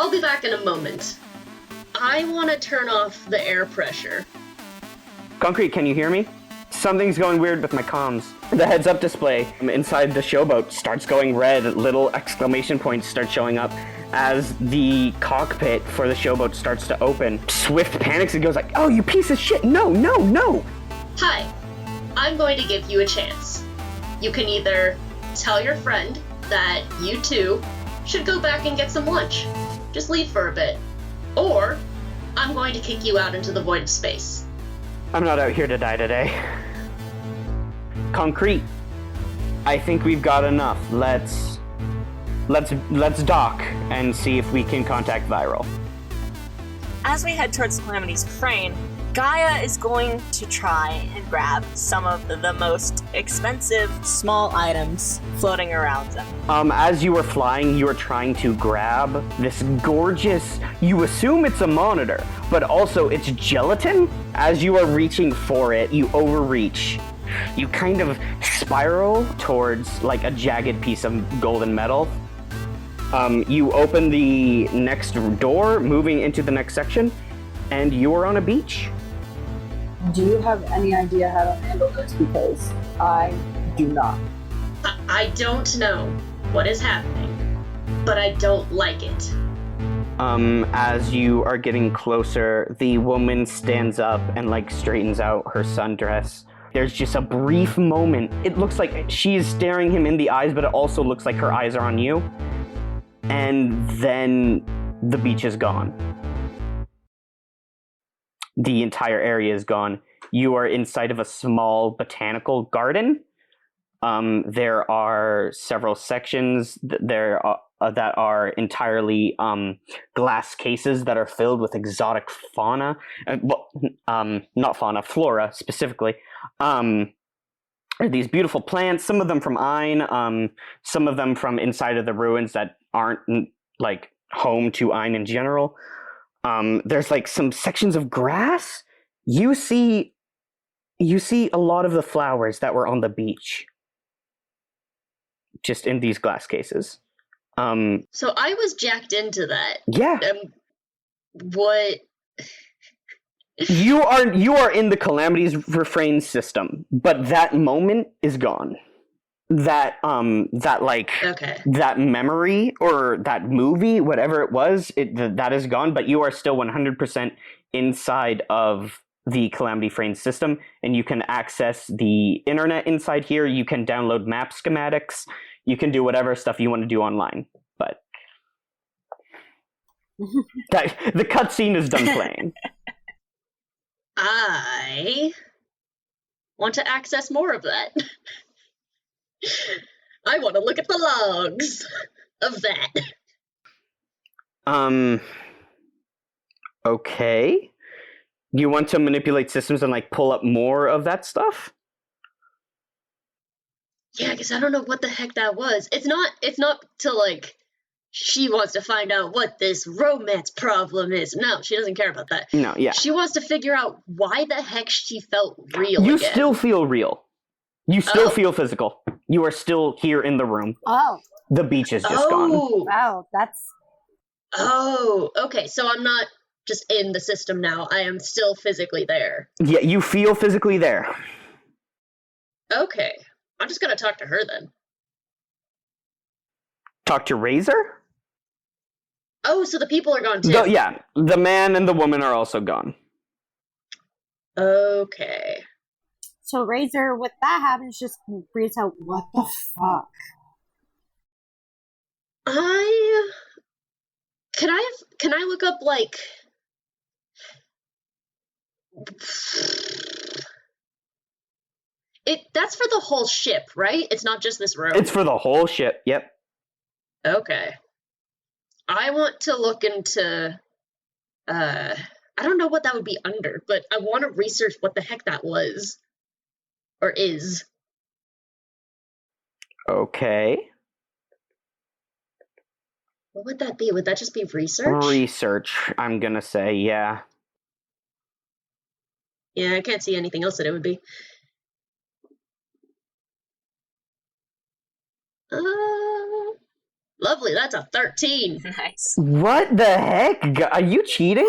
I'll be back in a moment. I want to turn off the air pressure. Concrete, can you hear me? Something's going weird with my comms. The heads-up display inside the showboat starts going red. Little exclamation points start showing up as the cockpit for the showboat starts to open. Swift panics and goes like, "Oh, you piece of shit! No, no, no!" Hi, I'm going to give you a chance. You can either tell your friend that you two should go back and get some lunch. Just leave for a bit. Or I'm going to kick you out into the void of space. I'm not out here to die today. Concrete, I think we've got enough. Let's dock and see if we can contact Viral. As we head towards Calamity's crane, Gaia is going to try and grab some of the most expensive small items floating around them. As you are flying, you are trying to grab this gorgeous, you assume it's a monitor, but also it's gelatin. As you are reaching for it, you overreach. You kind of spiral towards like a jagged piece of golden metal. You open the next door, moving into the next section, and you are on a beach. Do you have any idea how to handle this? Because I do not. I don't know what is happening, but I don't like it. As you are getting closer, the woman stands up and like straightens out her sundress. There's just a brief moment. It looks like she is staring him in the eyes, but it also looks like her eyes are on you. And then the beach is gone. The entire area is gone. You are inside of a small botanical garden. There are several sections that are entirely glass cases that are filled with exotic fauna. Not fauna, flora specifically. These beautiful plants, some of them from Ain, some of them from inside of the ruins that aren't like home to Ain in general. There's like some sections of grass. You see a lot of the flowers that were on the beach, just in these glass cases. So I was jacked into that. Yeah. What? You are in the Calamity's refrain system, but that moment is gone. That memory or that movie, whatever it was, that is gone, but you are still 100% inside of the Calamity Frame system, and you can access the internet inside here. You can download map schematics. You can do whatever stuff you want to do online, but the cutscene is done playing. I want to access more of that. I want to look at the logs of that. Okay. You want to manipulate systems and like pull up more of that stuff? Yeah, because I don't know what the heck that was. It's not to like she wants to find out what this romance problem is. No, she doesn't care about that. No, yeah. She wants to figure out why the heck she felt real You again. still feel real. You still feel physical. You are still here in the room. Oh. The beach is just gone. Wow, that's... Oh, okay, so I'm not just in the system now. I am still physically there. Yeah, you feel physically there. Okay. I'm just gonna talk to her then. Talk to Razor? Oh, so the people are gone too. Yeah, the man and the woman are also gone. Okay. So Razor, with that happens, just reads out, what the fuck? Can I look up, like... That's for the whole ship, right? It's not just this room? It's for the whole ship, yep. Okay. I want to look into... I don't know what that would be under, but I want to research what the heck that was. Or is. Okay. What would that be? Would that just be research? Research, I'm gonna say, yeah. Yeah, I can't see anything else that it would be. Lovely, that's a 13. Nice. What the heck? Are you cheating?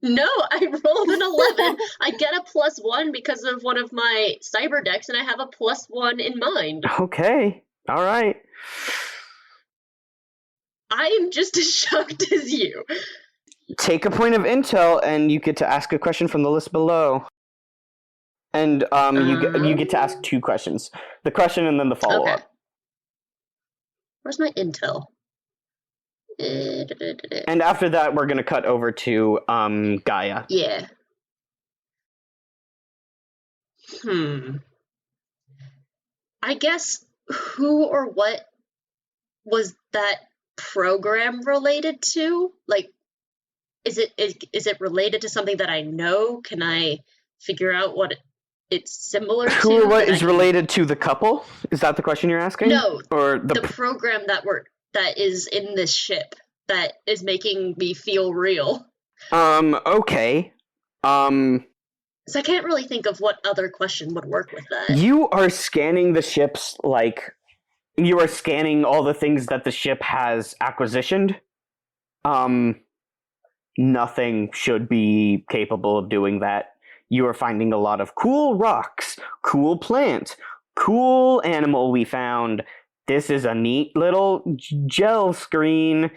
No, I rolled an 11. I get a +1 because of one of my cyber decks, and I have a +1 in mind. Okay. All right. I am just as shocked as you. Take a point of intel, and you get to ask a question from the list below. And you get to ask 2 questions. The question and then the follow-up. Okay. Where's my intel? And after that, we're going to cut over to Gaia. Yeah. I guess who or what was that program related to? Like, is it related to something that I know? Can I figure out what it's similar to? Who or what is related to the couple? Is that the question you're asking? No, or the program that is in this ship that is making me feel real. Okay. So I can't really think of what other question would work with that. You are scanning the ships, like, you are scanning all the things that the ship has acquisitioned. Nothing should be capable of doing that. You are finding a lot of cool rocks, cool plant, cool animal we found. This is a neat little gel screen.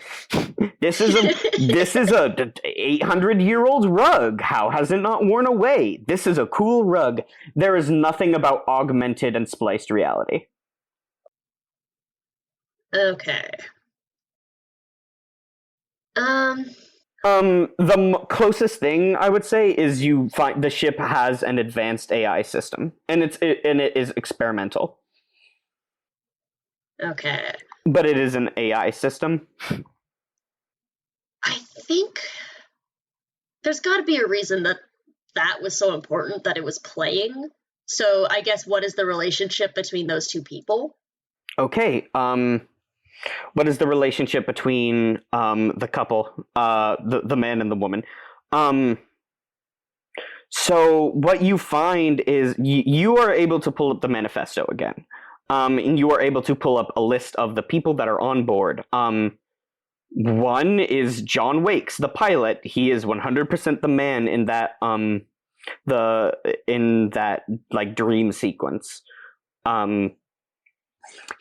This is a 800-year-old rug. How has it not worn away? This is a cool rug. There is nothing about augmented and spliced reality. Okay. The closest thing I would say is you find the ship has an advanced AI system, and it is experimental. Okay. But it is an AI system. I think there's got to be a reason that was so important that it was playing. So I guess what is the relationship between those two people? Okay. What is the relationship between the couple, the man and the woman? So what you find is you are able to pull up the manifesto again. And you are able to pull up a list of the people that are on board. One is John Wakes, the pilot. He is 100% the man in that like dream sequence.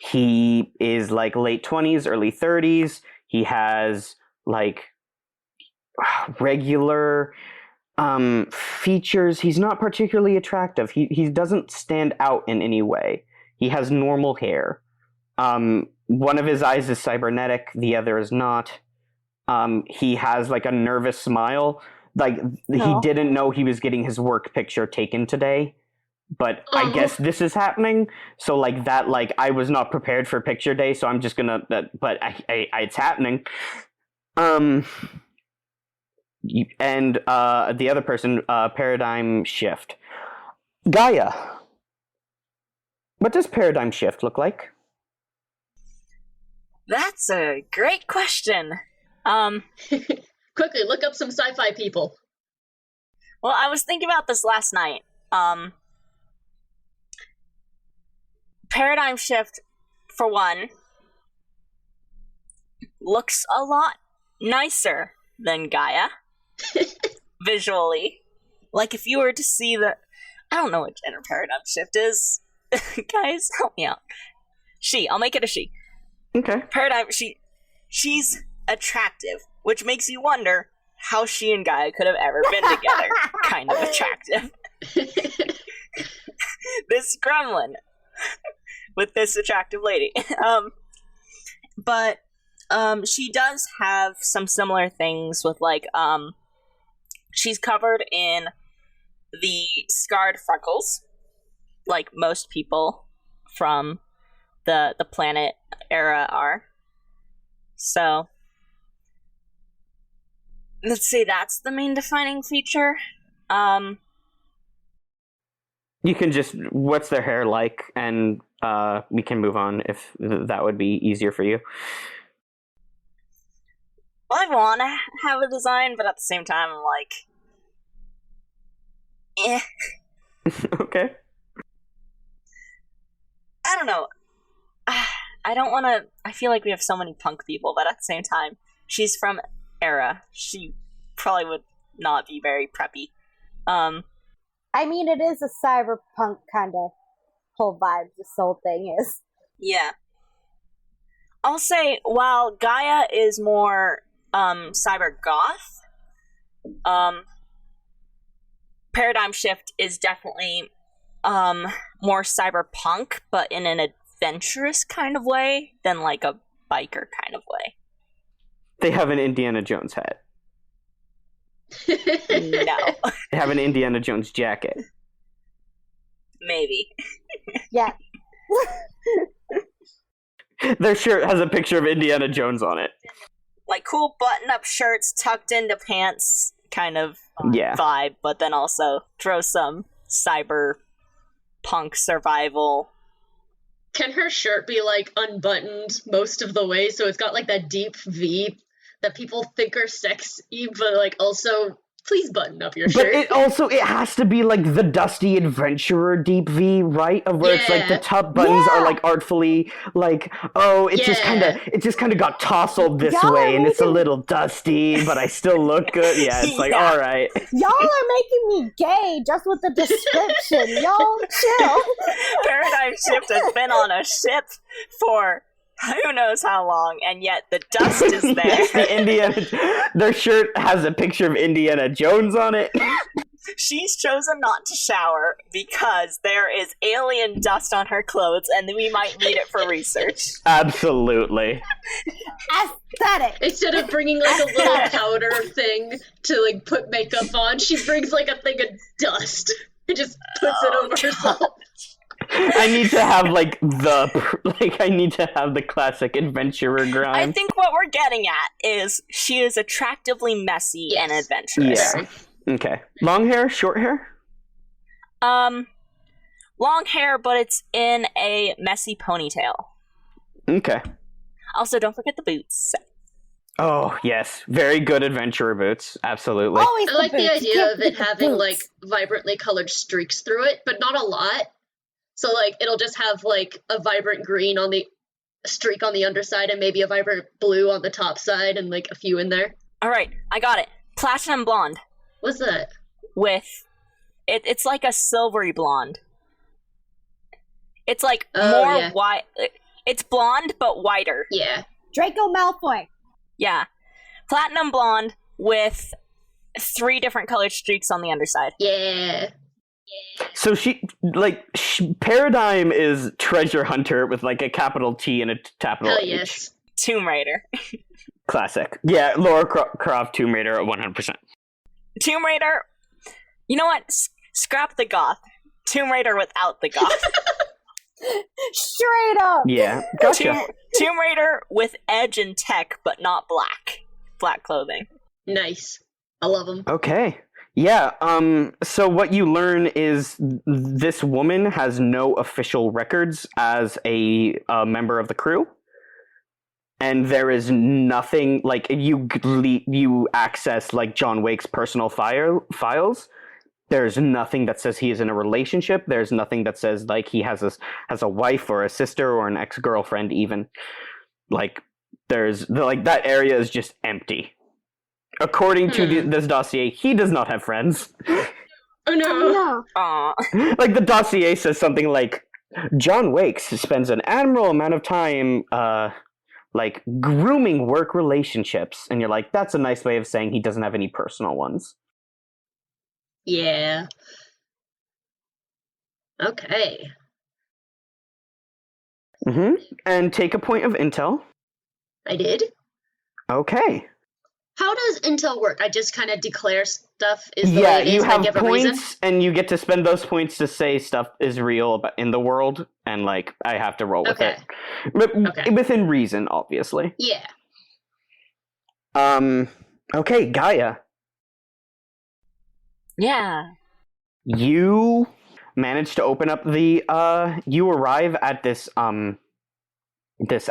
He is like late 20s, early 30s. He has like regular features. He's not particularly attractive. He doesn't stand out in any way. He has normal hair. One of his eyes is cybernetic, the other is not. He has like a nervous smile. Like he didn't know he was getting his work picture taken today, but I guess this is happening. So like that, like I was not prepared for picture day, so I'm just gonna. But it's happening. And the other person, paradigm shift. Gaia. What does paradigm shift look like? That's a great question. Quickly, look up some sci-fi people. Well, I was thinking about this last night. Paradigm shift, for one, looks a lot nicer than Gaia. Visually. Like, if you were to see the... I don't know what gender paradigm shift is. Guys, help me out. She. I'll make it a she. Okay. Paradigm, she's attractive, which makes you wonder how she and Gaia could have ever been together. Kind of attractive. This gremlin with this attractive lady. But she does have some similar things with, like, she's covered in the scarred freckles, like most people from the planet era are. So let's say that's the main defining feature. You can just, what's their hair like, and we can move on if that would be easier for you. Well, I want to have a design, but at the same time, I'm like, eh. Okay. I don't know. I I don't want to. I feel like we have so many punk people, but at the same time, she's from Era. She probably would not be very preppy. I mean, it is a cyberpunk kind of whole vibe. This whole thing is. Yeah. I'll say, while Gaia is more cyber goth, Paradigm Shift is definitely more cyberpunk, but in an adventurous kind of way than like a biker kind of way. They have an Indiana Jones hat. No. They have an Indiana Jones jacket. Maybe. Yeah. Their shirt has a picture of Indiana Jones on it. Like cool button-up shirts tucked into pants kind of vibe, but then also throw some cyberpunk survival. Can her shirt be like unbuttoned most of the way, so it's got like that deep V that people think are sexy, but like also please button up your shirt. But it has to be like the Dusty Adventurer deep V, right? Of where it's like the top buttons are like artfully like, oh, it just kind of got tousled this way, and it's a little dusty, but I still look good. Yeah, it's like all right. Y'all are making me gay just with the description. Y'all chill. Paradigm Shift has been on a ship for who knows how long, and yet the dust is there. Yes, their shirt has a picture of Indiana Jones on it. She's chosen not to shower because there is alien dust on her clothes, and we might need it for research. Absolutely. Aesthetic. Instead of bringing like a little powder thing to like put makeup on, she brings like a thing of dust and just puts it over herself. I need to have I need to have the classic adventurer grime. I think what we're getting at is she is attractively messy and adventurous. Yeah. Okay. Long hair, short hair? Long hair, but it's in a messy ponytail. Okay. Also, don't forget the boots. Oh, yes. Very good adventurer boots. Absolutely. Always I like the boots. idea of it Boots. having like vibrantly colored streaks through it, but not a lot. So like it'll just have like a vibrant green on the streak on the underside and maybe a vibrant blue on the top side and like a few in there. All right, I got it. Platinum blonde. What's that? With it's like a silvery blonde. It's like more white. It's blonde but whiter. Yeah. Draco Malfoy. Yeah. Platinum blonde with 3 different colored streaks on the underside. Yeah. So Paradigm is treasure hunter with like a capital T and a capital Hell H. yes. Tomb Raider. Classic. Yeah, Laura Croft Tomb Raider at 100%. Tomb Raider. You know what? Scrap the goth. Tomb Raider without the goth. Straight up. Yeah, gotcha. Tomb Raider with edge and tech, but not black. Black clothing. Nice. I love them. Okay. Yeah, so what you learn is this woman has no official records as a member of the crew. And there is nothing, like, you access, like, John Wake's personal files. There's nothing that says he is in a relationship. There's nothing that says, like, he has a wife or a sister or an ex-girlfriend even. Like, that area is just empty. According to this dossier, he does not have friends. Oh no. Aww. Like, the dossier says something like, John Wakes spends an admirable amount of time, like, grooming work relationships. And you're like, that's a nice way of saying he doesn't have any personal ones. Yeah. Okay. And take a point of intel. I did. Okay. How does intel work? I just kind of declare stuff is the way it is, you and I have give a reason? points, and you get to spend those points to say stuff is real in the world, and, like, I have to roll with it. But within reason, obviously. Yeah. Okay, Gaia. Yeah. You manage to open up the, you arrive at this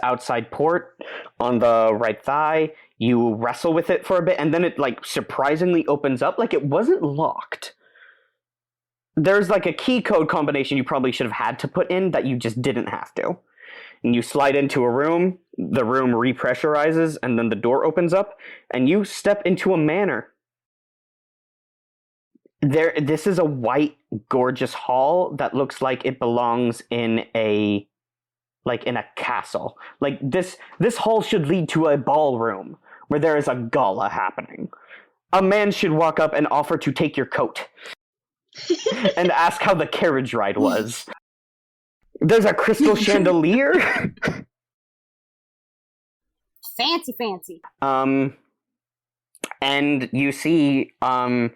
outside port on the right thigh. You wrestle with it for a bit, and then it, like, surprisingly opens up. Like, it wasn't locked. There's, like, a key code combination you probably should have had to put in that you just didn't have to. and you slide into a room. The room repressurizes, and then the door opens up, and you step into a manor. This is a white, gorgeous hall that looks like it belongs in a castle. Like this hall should lead to a ballroom where there is a gala happening. A man should walk up and offer to take your coat and ask how the carriage ride was. There's a crystal chandelier. Fancy. And you see, on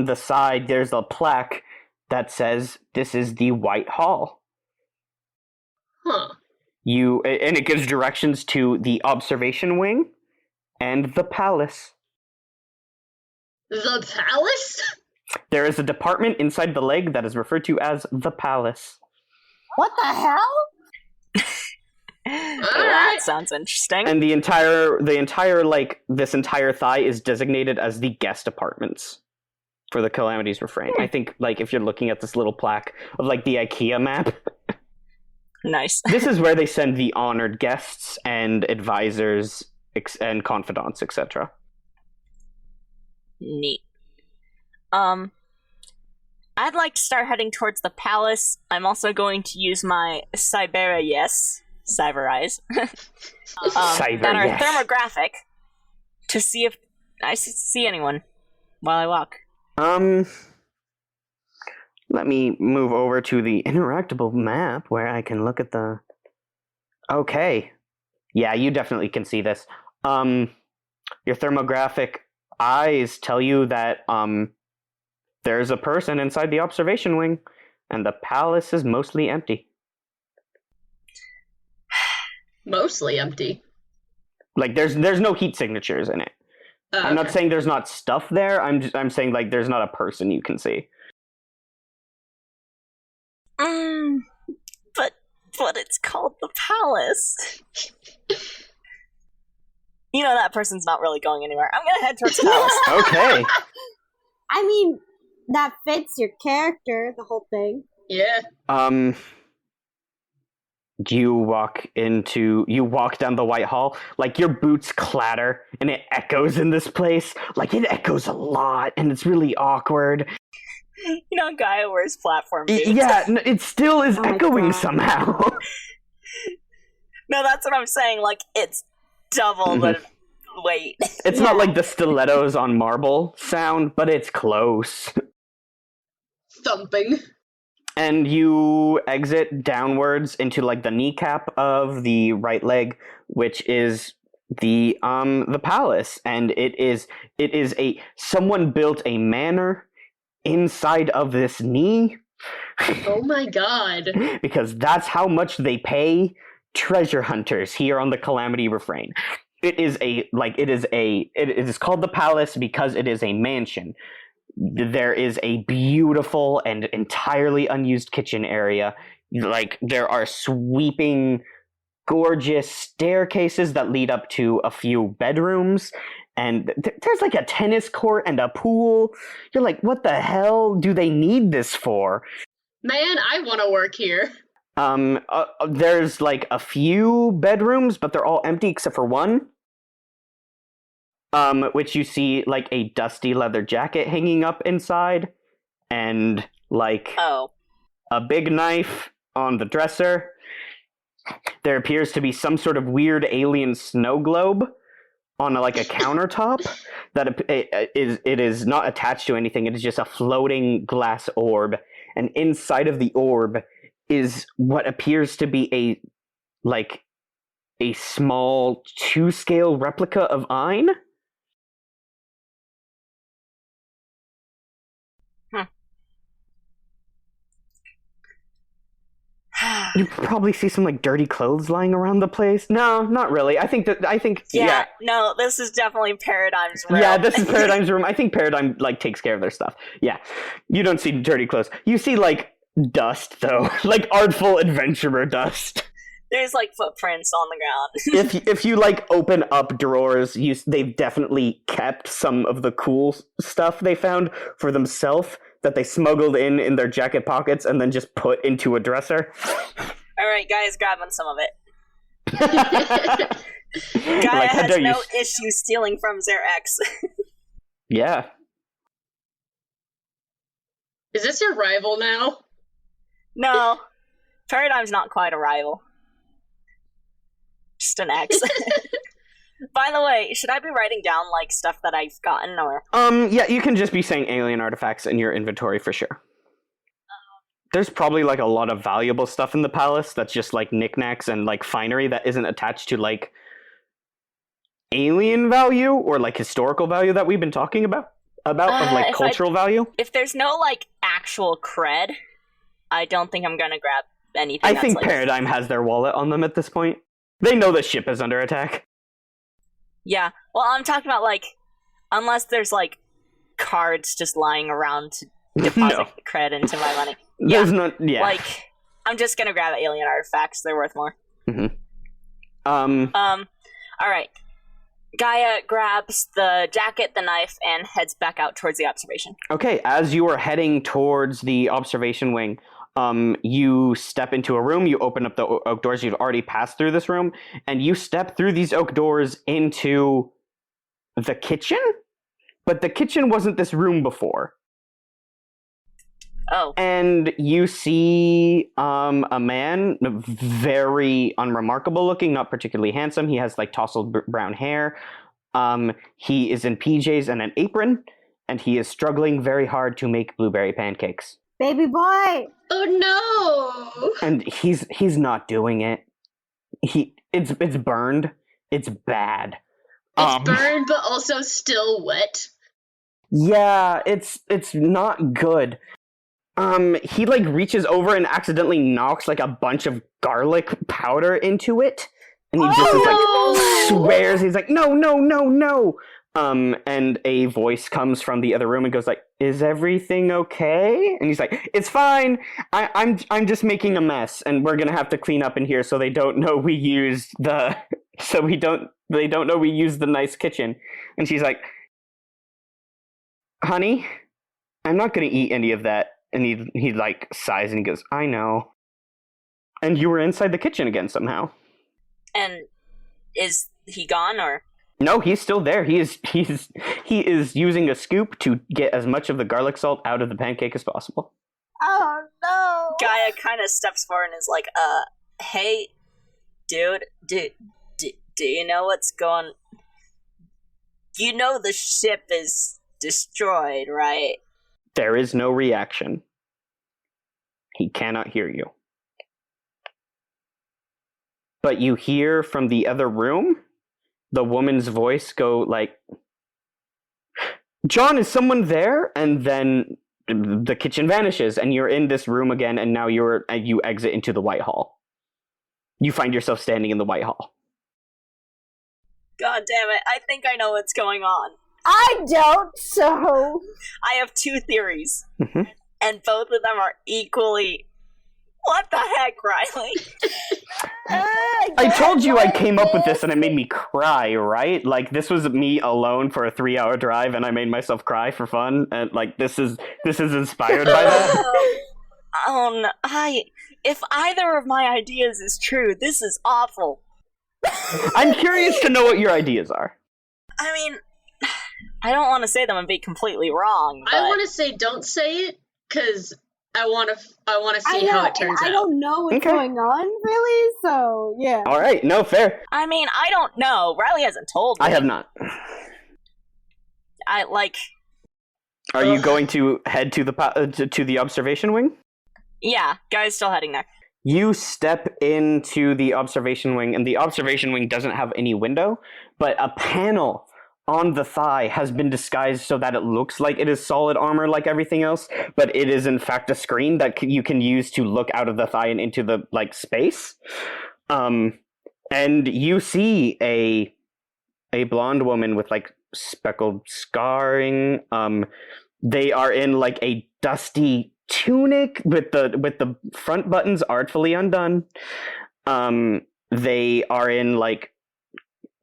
the side, there's a plaque that says, "This is the White Hall." Huh. And it gives directions to the observation wing and the palace. The palace? There is a department inside the leg that is referred to as the palace. What the hell? That sounds interesting. And the entire this entire thigh is designated as the guest apartments for the Calamity's Refrain. I think, like, if you're looking at this little plaque of, like, the IKEA map, Nice. this is where they send the honored guests and advisors and confidants, etc. Neat. I'd like to start heading towards the palace. I'm also going to use my Cyberize that are thermographic to see if I see anyone while I walk. Let me move over to the interactable map where I can look at the... Okay. Yeah, you definitely can see this. Your thermographic eyes tell you that, there's a person inside the observation wing, and the palace is mostly empty. Mostly empty. Like, there's no heat signatures in it. I'm not saying there's not stuff there. I'm saying, like, there's not a person you can see. But it's called the palace. You know that person's not really going anywhere. I'm gonna head towards the palace. Okay. I mean, that fits your character, the whole thing. Yeah. You walk down the White Hall, like your boots clatter and it echoes in this place. Like it echoes a lot and it's really awkward. You know, Gaia wears platform boots. Yeah, it still is echoing God. somehow. No, that's what I'm saying. Like, it's double the weight. It's not like the stilettos on marble sound, but it's close. Thumping. And you exit downwards into like the kneecap of the right leg, which is the palace, and it is someone built a manor inside of this knee. Oh my god. Because that's how much they pay treasure hunters here on the Calamity Refrain. It is called the palace because it is a mansion. There is a beautiful and entirely unused kitchen area. Like, there are sweeping, gorgeous staircases that lead up to a few bedrooms. And there's like a tennis court and a pool. You're like, what the hell do they need this for? Man, I want to work here. There's like a few bedrooms, but they're all empty except for one. Which you see like a dusty leather jacket hanging up inside, and like a big knife on the dresser. There appears to be some sort of weird alien snow globe on a countertop that it is not attached to anything. It is just a floating glass orb, and inside of the orb is what appears to be a small 2-scale replica of Ein. You probably see some like dirty clothes lying around the place. No, not really. I think no, this is definitely Paradigm's room. Yeah, this is Paradigm's room. I think Paradigm like takes care of their stuff. Yeah. You don't see dirty clothes. You see like dust though. Like artful adventurer dust. There's like footprints on the ground. if you like open up drawers, they've definitely kept some of the cool stuff they found for themselves that they smuggled in their jacket pockets and then just put into a dresser. Alright, Gaia's grabbing some of it. Gaia Like, how has dare you no issue stealing from Xerax. Yeah. Is this your rival now? No. Paradigm's not quite a rival. Just an X. By the way, should I be writing down, like, stuff that I've gotten, or...? Yeah, you can just be saying alien artifacts in your inventory for sure. There's probably, like, a lot of valuable stuff in the palace that's just, like, knickknacks and, like, finery that isn't attached to, like, alien value or, like, historical value that we've been talking about of, like, cultural value. If there's no, like, actual cred, I don't think I'm gonna grab anything I that's, think like... Paradigm has their wallet on them at this point. They know the ship is under attack. Yeah, well, I'm talking about, like, unless there's, like, cards just lying around to deposit No. cred into my money. There's not... Yeah. Like, I'm just gonna grab alien artifacts. They're worth more. Alright. Gaia grabs the jacket, the knife, and heads back out towards the observation. Okay, as you are heading towards the observation wing, you step into a room, you open up the oak doors, you've already passed through this room, and you step through these oak doors into the kitchen? But the kitchen wasn't this room before. Oh. And you see a man, very unremarkable looking, not particularly handsome. He has like tousled brown hair. He is in PJs and an apron, and he is struggling very hard to make blueberry pancakes. Baby boy! Oh no! And he's not doing it. It's burned. It's bad. It's burned, but also still wet. Yeah, it's not good. He like reaches over and accidentally knocks like a bunch of garlic powder into it, and he just is, like swears. He's like, no, no, no, no. And a voice comes from the other room and goes like, "Is everything okay?" And he's like, "It's fine. I'm just making a mess, and we're gonna have to clean up in here so they don't know we used the they don't know we used the nice kitchen." And she's like, "Honey, I'm not gonna eat any of that." And he like sighs and he goes, "I know." And you were inside the kitchen again somehow. And is he gone, or? No, he's still there. He is using a scoop to get as much of the garlic salt out of the pancake as possible. Oh no! Gaia kind of steps forward and is like, hey, dude, do you know what's going... You know the ship is destroyed, right? There is no reaction. He cannot hear you. But you hear from the other room the woman's voice go like, "John, is someone there?" And then the kitchen vanishes and you're in this room again, and now you exit into the White Hall. You find yourself standing in the White Hall. God damn it, I think I know what's going on. I don't, so... I have two theories, Mhm. and both of them are equally... What the heck, Riley? I told you I came up with this and it made me cry, right? Like, this was me alone for a 3-hour drive and I made myself cry for fun, and like, this is inspired by that. Oh no, if either of my ideas is true, this is awful. I'm curious to know what your ideas are. I mean, I don't want to say them and be completely wrong, but... I want to say don't say it, because I want to see know, how it turns I out. don't know what's Okay. going on, really, so, yeah. All right, no, fair. I mean, I don't know. Riley hasn't told me. I have not. Are you going to head to the observation wing? Yeah, guy's still heading there. You step into the observation wing, and the observation wing doesn't have any window, but a panel on the thigh has been disguised so that it looks like it is solid armor like everything else, but it is in fact a screen that you can use to look out of the thigh and into the like space. And you see a blonde woman with like speckled scarring. They are in like a dusty tunic with the front buttons artfully undone. They are in like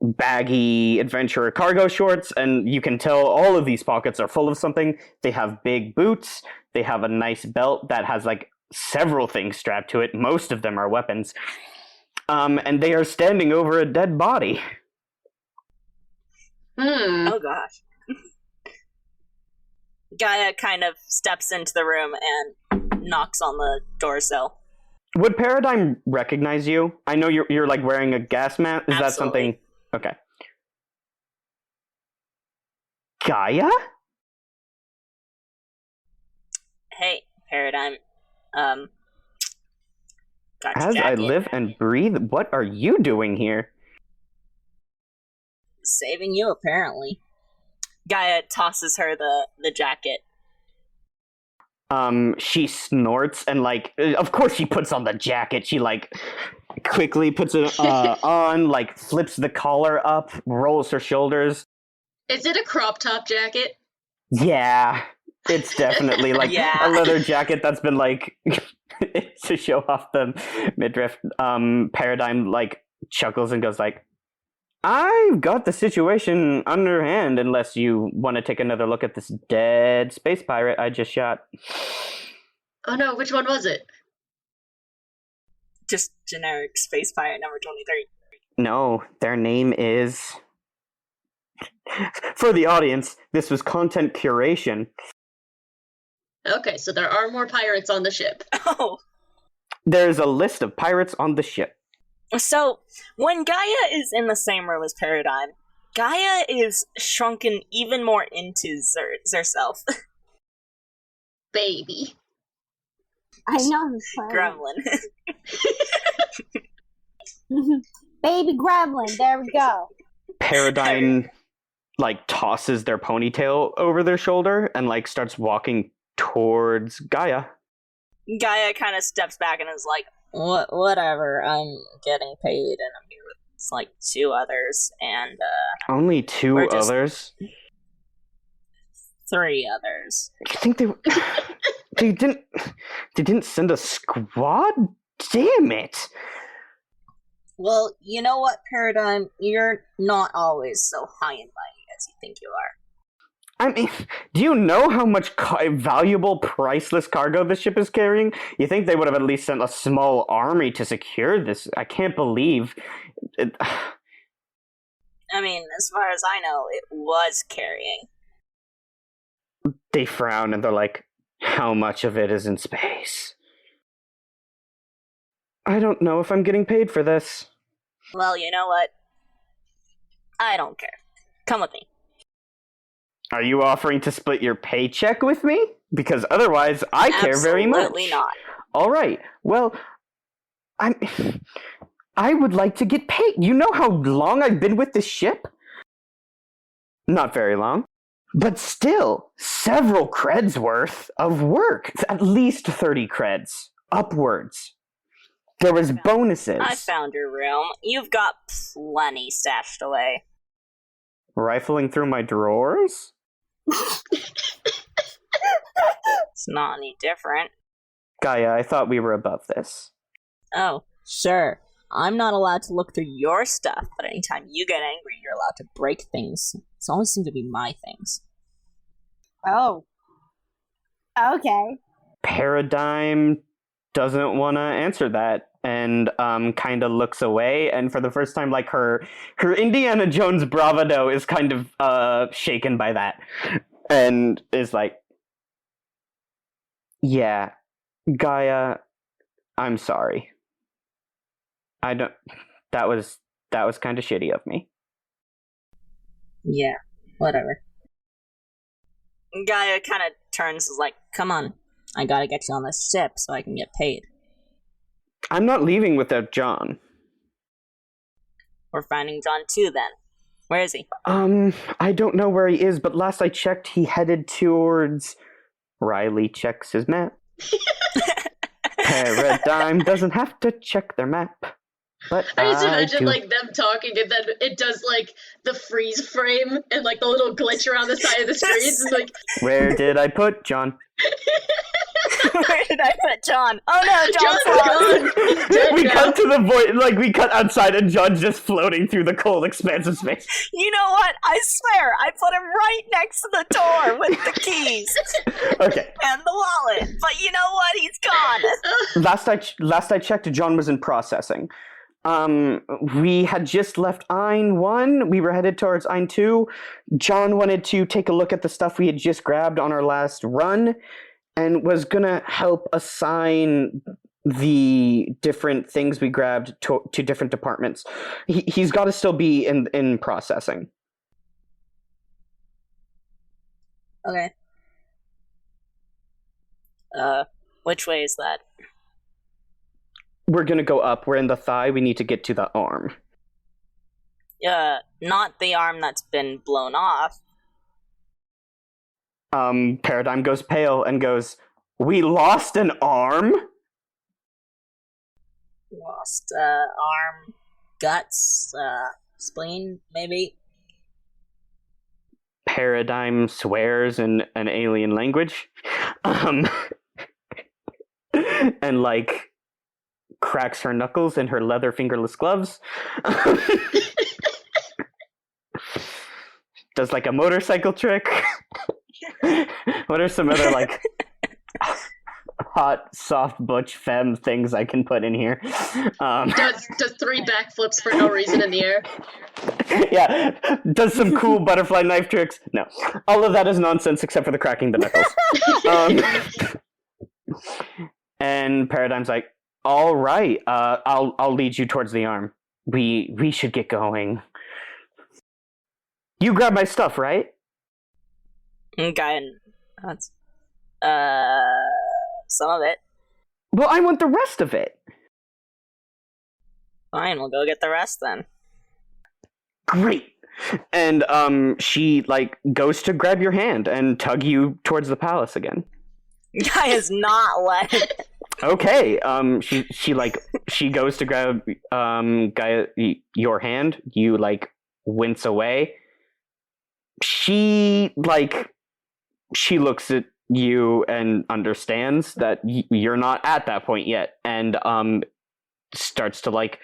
baggy adventurer cargo shorts, and you can tell all of these pockets are full of something. They have big boots. They have a nice belt that has like several things strapped to it. Most of them are weapons. And they are standing over a dead body. Oh gosh. Gaia kind of steps into the room and knocks on the door sill. Would Paradigm recognize you? I know you're like wearing a gas mask. Is Absolutely. that something? Okay. Gaia? Hey, Paradigm. Got your As I jacket. live and breathe, what are you doing here? Saving you, apparently. Gaia tosses her the jacket. She snorts and, like, of course she puts on the jacket. She, like, quickly puts it on, like, flips the collar up, rolls her shoulders. Is it a crop top jacket? Yeah, it's definitely, like, Yeah. a leather jacket that's been, like, to show off the midriff. Paradigm, like, chuckles and goes, like, I've got the situation underhand unless you want to take another look at this dead space pirate I just shot. Oh no, which one was it? Just generic space pirate number 23. No, their name is... For the audience, this was content curation. Okay, so there are more pirates on the ship. Oh. There's a list of pirates on the ship. So, when Gaia is in the same room as Paradigm, Gaia is shrunken even more into herself. Baby. I know this part. Gremlin. Baby gremlin, there we go. Paradigm, like, tosses their ponytail over their shoulder and, like, starts walking towards Gaia. Gaia kind of steps back and is like, whatever, I'm getting paid and I'm here with like 2 others and Only 2 We're just- others? 3 others. You think they didn't send a squad? Damn it! Well, you know what, Paradigm? You're not always so high and mighty as you think you are. I mean, do you know how much valuable, priceless cargo this ship is carrying? You think they would have at least sent a small army to secure this? I can't believe it. I mean, as far as I know, it was carrying. They frown and they're like, how much of it is in space? I don't know if I'm getting paid for this. Well, you know what? I don't care. Come with me. Are you offering to split your paycheck with me? Because otherwise, I care very much. Absolutely not. All right. Well, I would like to get paid. You know how long I've been with this ship? Not very long. But still, several creds worth of work. At least 30 creds. Upwards. There was bonuses. I found your room. You've got plenty stashed away. Rifling through my drawers? It's not any different. Gaia, I thought we were above this. Oh, sure. I'm not allowed to look through your stuff, but anytime you get angry, you're allowed to break things. It's always seemed to be my things. Oh. Okay. Paradigm doesn't want to answer that and kind of looks away, and for the first time, like, her Indiana Jones bravado is kind of shaken by that, and is like, yeah, Gaia, I'm sorry. That was kind of shitty of me. Yeah, whatever. Gaia kind of turns and is like, come on, I gotta get you on this ship so I can get paid. I'm not leaving without John. We're finding John too, then. Where is he? I don't know where he is, but last I checked, he headed towards... Riley checks his map. Paradigm doesn't have to check their map. But I just imagine do. like them talking and then it does like the freeze frame and like the little glitch around the side of the screen. It's like Where did I put John? Where did I put John? Oh no, John's John's gone. He's dead We now. cut to the void, like we cut outside, and John's just floating through the cold expanse of space. You know what? I swear, I put him right next to the door with the keys Okay. and the wallet. But you know what? He's gone. Last I checked, John was in processing. We had just left Ein 1. We were headed towards Ein 2. John wanted to take a look at the stuff we had just grabbed on our last run and was gonna help assign the different things we grabbed to different departments. He's got to still be in processing. Okay. Which way is that? We're gonna go up. We're in the thigh. We need to get to the arm. Not the arm that's been blown off. Paradigm goes pale and goes, "We lost an arm?" Lost, arm, guts, spleen, maybe? Paradigm swears in an alien language. And, like, cracks her knuckles in her leather fingerless gloves. Does, like, a motorcycle trick. What are some other, like, hot, soft, butch, femme things I can put in here? Does 3 backflips for no reason in the air. Yeah, does some cool butterfly knife tricks. No, all of that is nonsense except for the cracking the knuckles. And Paradigm's like, "All right, I'll lead you towards the arm. We should get going. You grab my stuff, right?" Okay, that's, some of it. Well, I want the rest of it. Fine, we'll go get the rest then. Great. And she like goes to grab your hand and tug you towards the palace again. Guy is not letting. Okay. She goes to grab Gaia your hand. You like wince away. She looks at you and understands that you're not at that point yet, and starts to like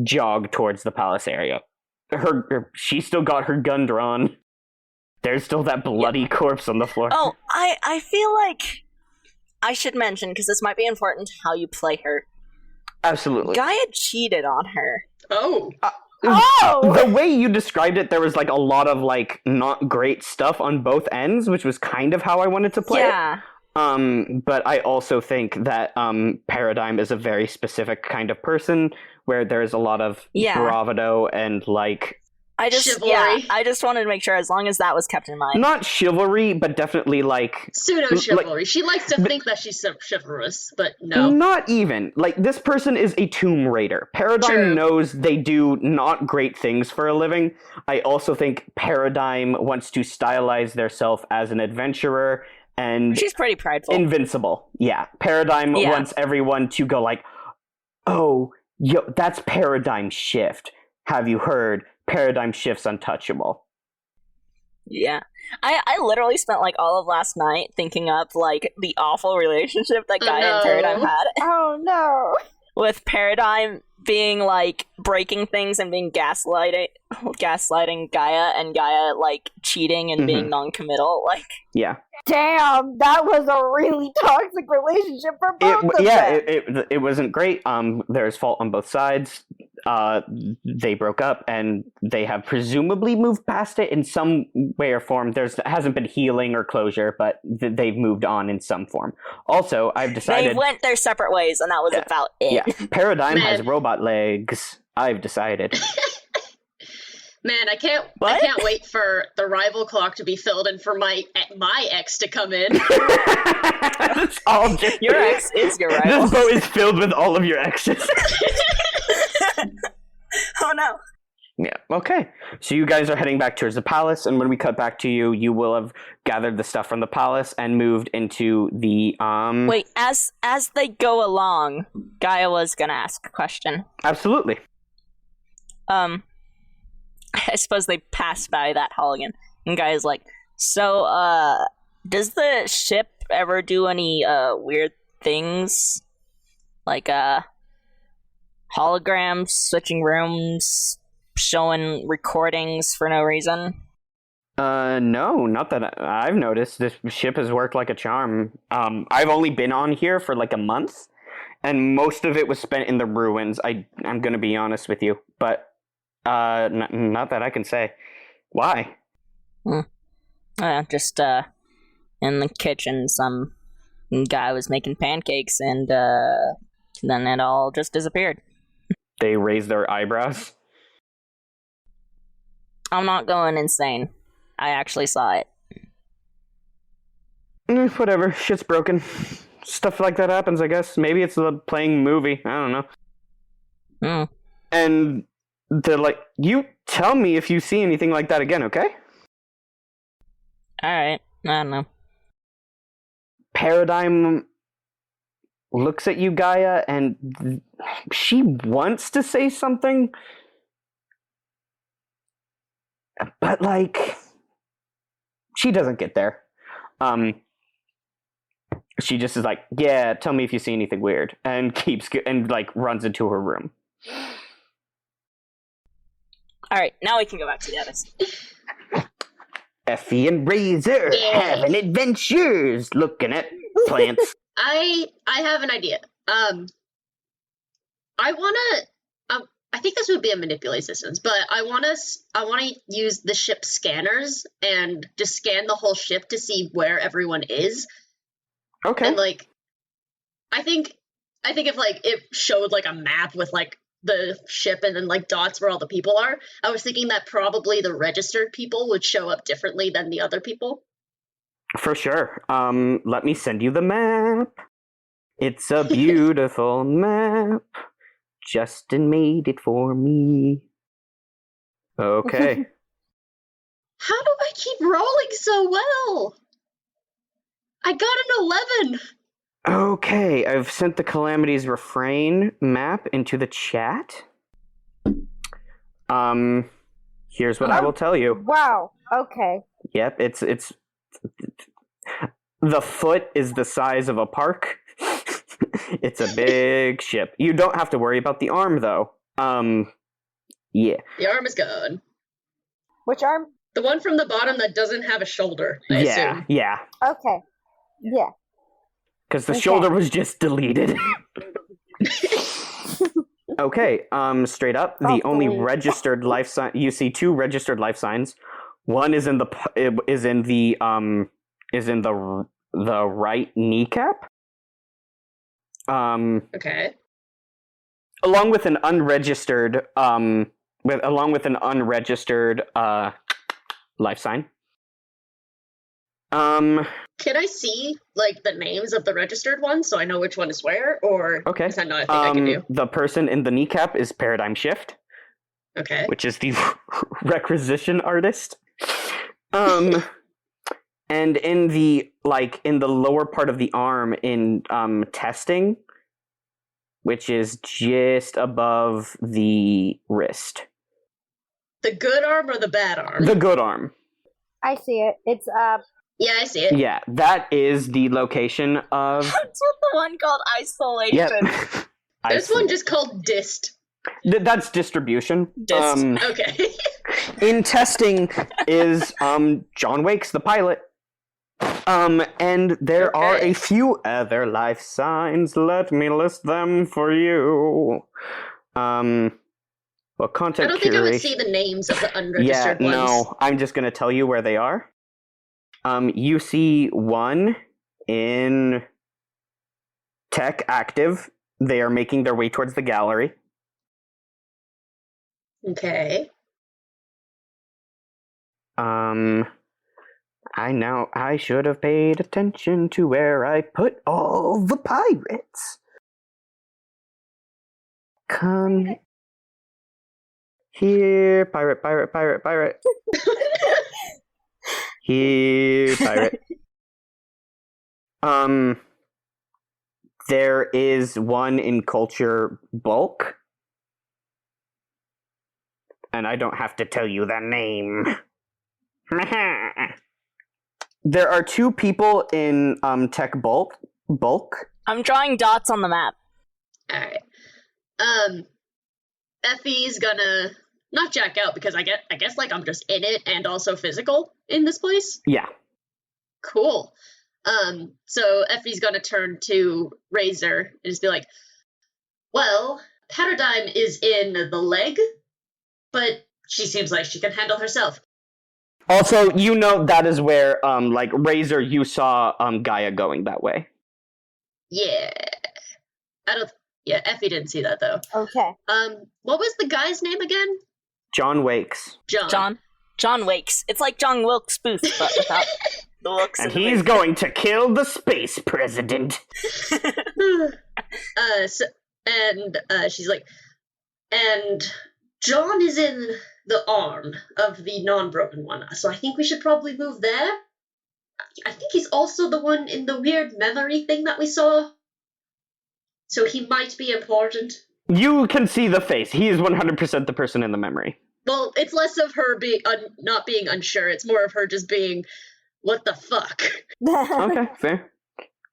jog towards the palace area. She still got her gun drawn. There's still that bloody corpse on the floor. Oh, I feel like I should mention, because this might be important, how you play her. Absolutely. Gaia cheated on her. Oh. The way you described it, there was like a lot of like not great stuff on both ends, which was kind of how I wanted to play Yeah. it. But I also think that Paradigm is a very specific kind of person where there's a lot of bravado and like Chivalry. I just wanted to make sure, as long as that was kept in mind. not chivalry, but definitely like Pseudo chivalry. She likes to think that she's chivalrous, but no. Not even. Like, this person is a Tomb Raider. Paradigm True. knows they do not great things for a living. I also think Paradigm wants to stylize theirself as an adventurer and She's pretty prideful. invincible. Yeah. Paradigm wants everyone to go like, "Oh, yo, that's Paradigm Shift. Have you heard? Paradigm Shift's untouchable." Yeah. I literally spent like all of last night thinking up like the awful relationship that Gaia and Paradigm had. Oh no. With Paradigm being like breaking things and being gaslighting Gaia, and Gaia like cheating and being non-committal. Like, Yeah. Damn, that was a really toxic relationship for both of them. It wasn't great. There's fault on both sides. They broke up, and they have presumably moved past it in some way or form. Hasn't been healing or closure, but they've moved on in some form. Also, I've decided they went their separate ways, and that was about it. Yeah, Paradigm has Man. robot legs. I've decided. Man, I can't wait for the rival clock to be filled and for my ex to come in. It's all just, Your ex is your rival. This boat is filled with all of your exes. Oh no. Yeah. Okay. So you guys are heading back towards the palace, and when we cut back to you, you will have gathered the stuff from the palace and moved into the Wait, as they go along, Gaia was gonna ask a question. Absolutely. I suppose they pass by that hall again, and Gaia's like, "So, does the ship ever do any weird things, like holograms, switching rooms, showing recordings for no reason? No, not that I've noticed. This ship has worked like a charm. I've only been on here for like a month, and most of it was spent in the ruins. I'm gonna be honest with you, but not that I can say. Why? Just in the kitchen, some guy was making pancakes, and then it all just disappeared. They raise their eyebrows. I'm not going insane. I actually saw it. Whatever, shit's broken. Stuff like that happens, I guess. Maybe it's the playing movie. I don't know. And they're like, you tell me if you see anything like that again, okay? Alright, I don't know. Paradigm looks at you, Gaia, and she wants to say something, but like she doesn't get there. She just is like, yeah, tell me if you see anything weird, and runs into her room. Alright, now we can go back to the others. Effie and Razor having adventures, looking at plants. I have an idea. I think this would be a manipulate systems, but I want to use the ship scanners and just scan the whole ship to see where everyone is. Okay. And like, I think if like it showed like a map with like the ship and then like dots where all the people are, I was thinking that probably the registered people would show up differently than the other people. For sure. Let me send you the map. It's a beautiful map. Justin made it for me. Okay. How do I keep rolling so well? I got an 11. Okay, I've sent the Calamity's Refrain map into the chat. Here's what I will tell you. Wow. Okay. Yep, it's the foot is the size of a park. It's a big ship. You don't have to worry about the arm though. Yeah. The arm is gone. Which arm? The one from the bottom that doesn't have a shoulder, I assume. Yeah. Okay. Yeah. Because the shoulder was just deleted. Okay, straight up, the only registered life sign, you see two registered life signs. One is in the right kneecap. Okay. Along with an unregistered life sign. Can I see like the names of the registered ones so I know which one is where, or Okay. is that not a thing I can do? The person in the kneecap is Paradigm Shift, Okay. which is the requisition artist. And in the lower part of the arm in testing, which is just above the wrist. The good arm or the bad arm? The good arm. I see it. It's Yeah, I see it. Yeah, that is the location of. What's with the one called isolation? Yep. There's one just called dist. That's distribution. Dist. Okay. In testing is John Wakes, the pilot. And there are a few other life signs. Let me list them for you. Well, content I don't think I would curation. see the names of the unregistered ones. No, I'm just going to tell you where they are. You see one in tech active. They are making their way towards the gallery. Okay. I should have paid attention to where I put all the pirates. Come here, pirate. Here, pirate. There is one in culture bulk. And I don't have to tell you the name. There are two people in tech bulk, I'm drawing dots on the map. Alright. Effie's gonna not jack out because I guess like I'm just in it and also physical in this place. Yeah. Cool. So Effie's gonna turn to Razor and just be like, well, Paradigm is in the leg, but she seems like she can handle herself. Also, you know that is where, like, Razor, you saw, Gaia going that way. Yeah. Yeah, Effie didn't see that though. Okay. What was the guy's name again? John Wakes. John Wakes. It's like John Wilkes Booth, but without the looks. And he's going to kill the space president. She's like, and John is in the arm of the non-broken one, so I think we should probably move there. I think he's also the one in the weird memory thing that we saw. So he might be important. You can see the face. He is 100% the person in the memory. Well, it's less of her being not being unsure. It's more of her just being, what the fuck? Okay, fair.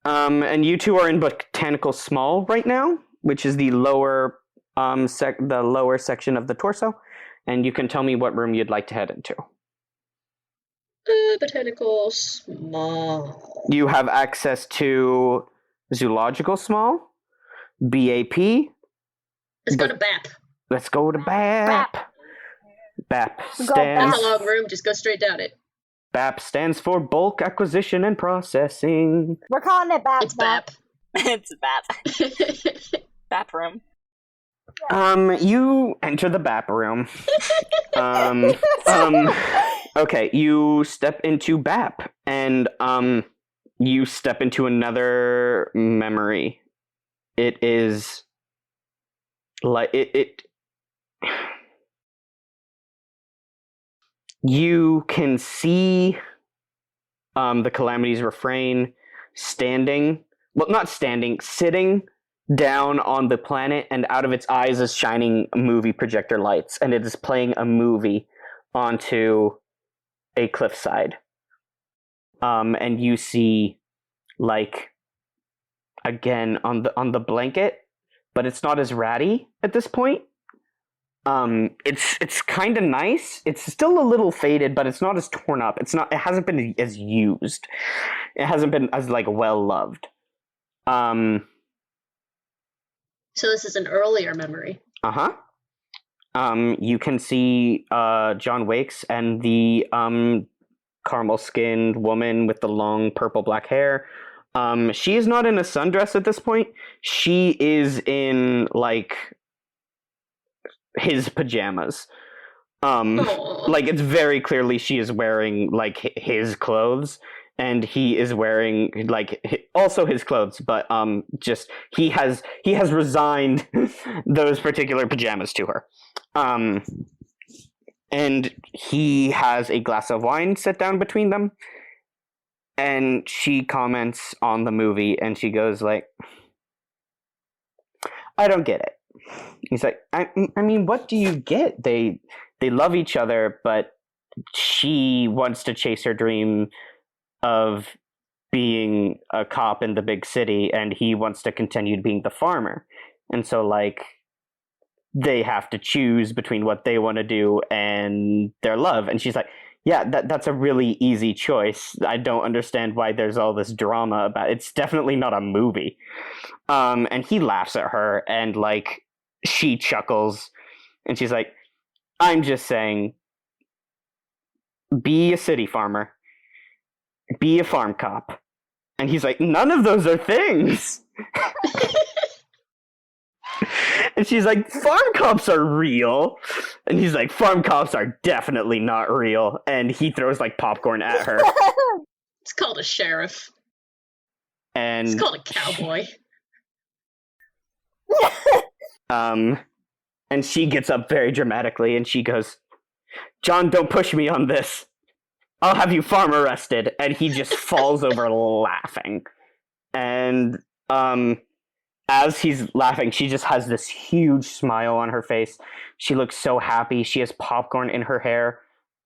And you two are in Botanical Small right now, which is the lower the lower section of the torso, and you can tell me what room you'd like to head into. Botanical Small. You have access to Zoological Small, BAP. Let's go to BAP. Let's go to BAP. BAP Go stands. That's a long room. Just go straight down it. BAP stands for Bulk Acquisition and Processing. We're calling it BAP. It's BAP. It's BAP. BAP room. You enter the BAP room. Okay, you step into BAP, and, you step into another memory. It is, like, you can see, the Calamity's Refrain standing, well, not standing, sitting down on the planet, and out of its eyes is shining movie projector lights, and it is playing a movie onto a cliffside. And you see, like, again on the blanket, but it's not as ratty at this point. It's kind of nice. It's still a little faded, but it's not as torn up. It hasn't been as used. It hasn't been as, like, well loved. So this is an earlier memory. Uh-huh. You can see John Wakes and the caramel-skinned woman with the long purple-black hair. She is not in a sundress at this point. She is in, like, his pajamas. Like, it's very clearly she is wearing, like, his clothes, and he is wearing, like, also his clothes, but just he has resigned those particular pajamas to her. And he has a glass of wine set down between them, and she comments on the movie, and she goes, like, I don't get it. He's like, I mean, what do you get? They love each other, but she wants to chase her dream of being a cop in the big city, and he wants to continue being the farmer. And so, like, they have to choose between what they want to do and their love. And she's like, yeah, that's a really easy choice. I don't understand why there's all this drama about it. It's definitely not a movie. And he laughs at her, and, like, she chuckles, and she's like, I'm just saying, be a city farmer. Be a farm cop. And he's like, none of those are things. And she's like, farm cops are real. And he's like, farm cops are definitely not real. And he throws, like, popcorn at her. It's called a sheriff. And It's called a cowboy. And she gets up very dramatically, and she goes, John, don't push me on this. I'll have you farm arrested. And he just falls over laughing. And as he's laughing, she just has this huge smile on her face. She looks so happy. She has popcorn in her hair.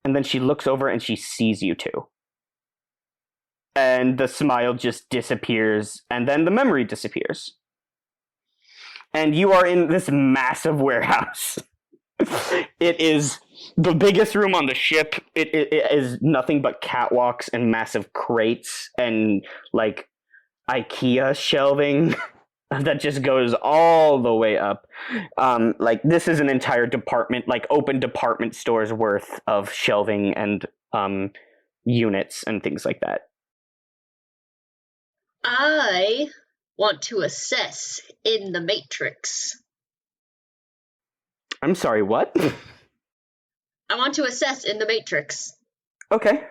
And then she looks over and she sees you two. and the smile just disappears, and then the memory disappears. And you are in this massive warehouse. It is the biggest room on the ship. It is nothing but catwalks and massive crates and, like, IKEA shelving that just goes all the way up. Like, this is an entire department, like, open department stores worth of shelving and units and things like that. I want to assess in the Matrix. I'm sorry, what? I want to assess in the Matrix. Okay.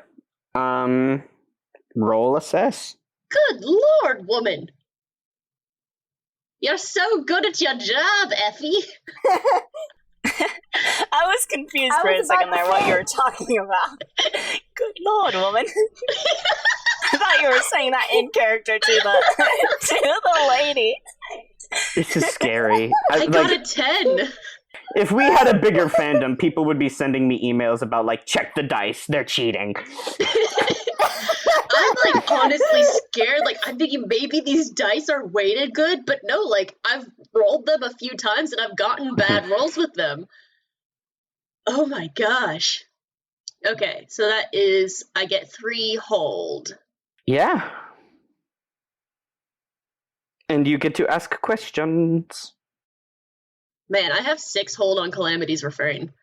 Roll assess. Good lord, woman! You're so good at your job, Effie! I was confused I for a was second about to there what say you it. were talking about. Good lord, woman. I thought you were saying that in character to the lady. This is scary. I got a 10! If we had a bigger fandom, people would be sending me emails about, like, check the dice, they're cheating. I'm, like, honestly scared. Like, I'm thinking maybe these dice are weighted good, but no, like, I've rolled them a few times and I've gotten bad rolls with them. Oh my gosh. Okay, so that is, I get 3 hold. Yeah. And you get to ask questions. Man, I have 6 hold on Calamity's Refrain.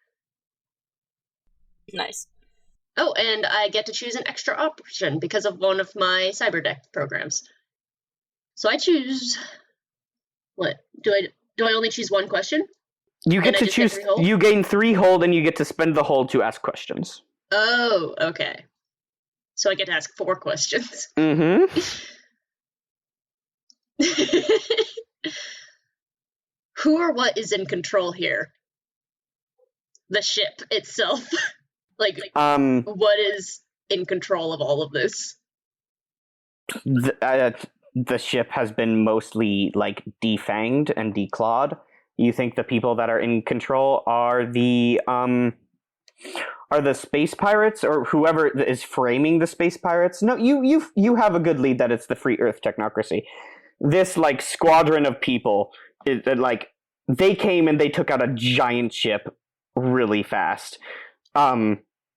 Nice. Oh, and I get to choose an extra option because of one of my cyberdeck programs. So I choose... What? Do I only choose one question? You get And I to just get choose. 3 hold? You gain 3 hold, and you get to spend the hold to ask questions. Oh, okay. So I get to ask 4 questions. Mm-hmm. Who or what is in control here? The ship itself. Like, what is in control of all of this? The ship has been mostly, like, defanged and declawed. You think the people that are in control are the space pirates or whoever is framing the space pirates? No, you have a good lead that it's the Free Earth technocracy. This, like, squadron of people, like, they came and they took out a giant ship really fast.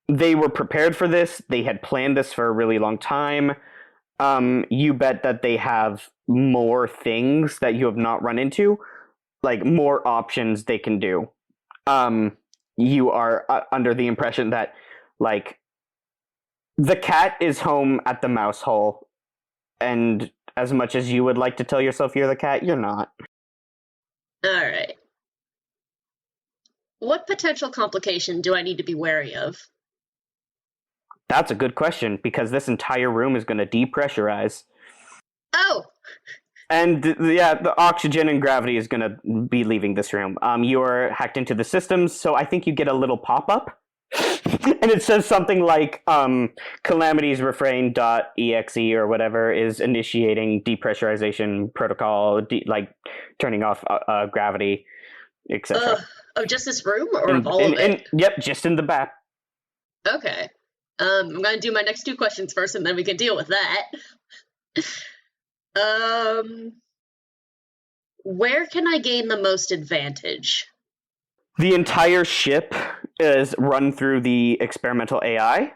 They were prepared for this. They had planned this for a really long time. You bet that they have more things that you have not run into, like more options they can do. You are under the impression that, like, the cat is home at the mouse hole, and as much as you would like to tell yourself you're the cat, you're not. Alright. What potential complication do I need to be wary of? That's a good question, because this entire room is going to depressurize. Oh! And the oxygen and gravity is going to be leaving this room. You're hacked into the systems, so I think you get a little pop-up. And it says something like, Calamity's Refrain.exe or whatever is initiating depressurization protocol, like turning off gravity, etc. Of just this room, or of all of it? Yep, just in the back. Okay. I'm gonna do my next 2 questions first, and then we can deal with that. Where can I gain the most advantage? The entire ship is run through the experimental AI.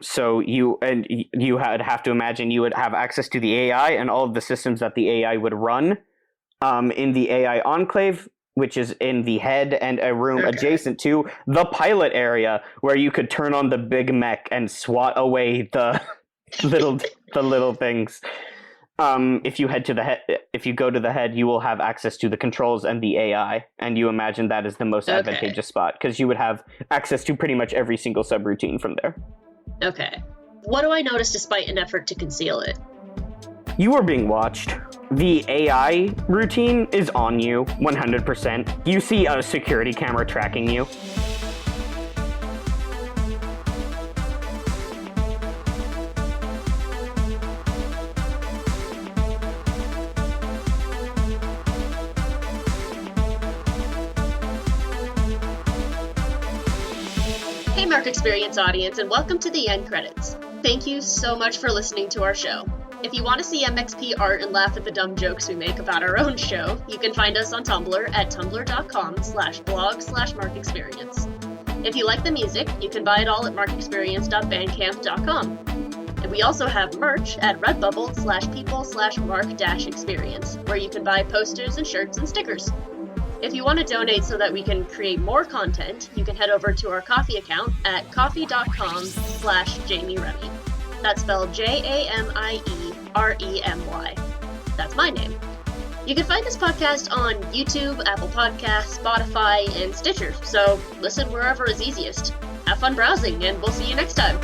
So you would have to imagine you would have access to the AI and all of the systems that the AI would run. In the AI enclave, which is in the head and a room adjacent to the pilot area, where you could turn on the big mech and swat away the little things. If you head to the head, if you go to the head, you will have access to the controls and the AI, and you imagine that is the most advantageous spot because you would have access to pretty much every single subroutine from there. Okay. What do I notice despite an effort to conceal it? You are being watched. The AI routine is on you, 100%. You see a security camera tracking you. Hey Mark Experience audience, and welcome to the end credits. Thank you so much for listening to our show. If you want to see MXP art and laugh at the dumb jokes we make about our own show, you can find us on Tumblr at tumblr.com/blog/markexperience. If you like the music, you can buy it all at markexperience.bandcamp.com. And we also have merch at redbubble/people/mark-experience, where you can buy posters and shirts and stickers. If you want to donate so that we can create more content, you can head over to our Ko-fi account at ko-fi.com/Jamie Remy. That's spelled JAMIEREMY. That's my name. You can find this podcast on YouTube, Apple Podcasts, Spotify, and Stitcher, so listen wherever is easiest. Have fun browsing, and we'll see you next time.